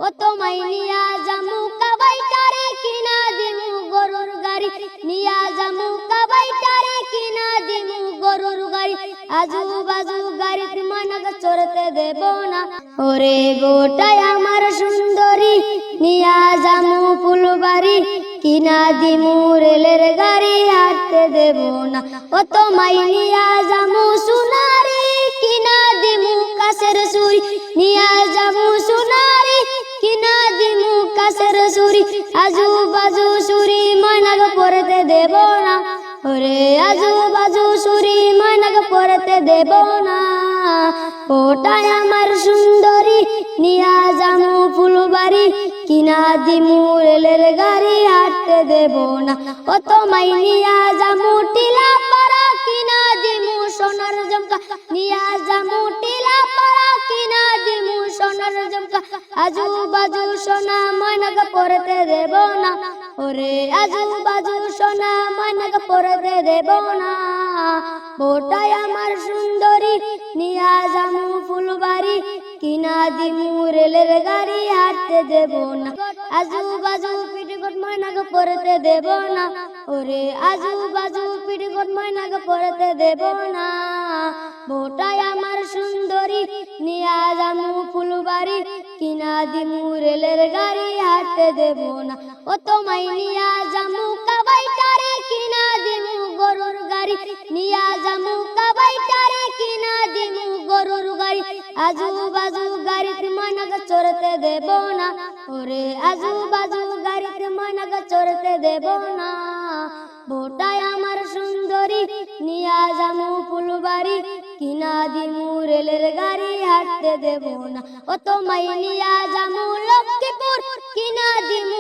ও তোমায় নিয়া জামু কাবাইটারে কিনা দিমু গরুর গাড়ি নিয়া জামু কাবাইটারে কিনা দিমু গরুর গাড়ি আজু বাজু গাড়িতে মানক চড়তে দেব না ওরে বোটাই আমার সুন্দরী নিয়া জামু ফুলবাড়ি কিনা দিমু রেলের গাড়ি হাঁটতে দেব না ও তোমায় নিয়া জামু সোনারি কিনা দিমু কাছের সুরি নিয়া জামু সোনারি কিনা দিমু কাছের সুরি আজু বাজু সুরি মানক পড়তে দেব না ওরে আজু বাজু সুরি মানক পড়তে দেব না ওটাই আমার সুন্দরী নিয়া জামু ফুলবাড়ি কিনা দিমু রেলের গাড়ি হাঁটতে দেব না ও তোমায় নিয়া জামু টিলা পাড়া কিনা দিমু সোনার জমকা নিয়া জামু টিলা পাড়া কিনা দিমু সোনার জমকা আজু বাজু সোনা মানক পড়তে দেব না ওরে আজু বাজু সোনা মানক পড়তে দেব না ওটাই আমার সুন্দরী নিয়া জামু ফুলবাড়ি কিনা দিমু রেলের গাড়ি হাঁটতে দেব না আজু বাজু পিটিকট মানক পড়তে দেব না ওরে আজু বাজু পিটিকট মানক পড়তে দেব না ওটাই আমার সুন্দরী নিয়া জামু ফুলবাড়ি কিনা দিমু রেলের গাড়ি হাঁটতে দেব না ও তোমায় নিয়া জামু কাবাইটারে কিনা দিমু গরুর গাড়ি নিয়া জামু কাবাইটারে কিনা দিমু গরুর গাড়ি আজু বাজু গাড়িতে মানক চড়তে দেব না ওরে আজু বাজু গাড়িতে মানক চড়তে দেব না বোটাই আমার সুন্দরী নিয়া জামু ফুলবাড়ি কিনা দিমু রেলের গাড়ি হাঁটতে দেব না ও তোমায় নিয়া জামু লক্ষ্মীপুর কিনা দিমু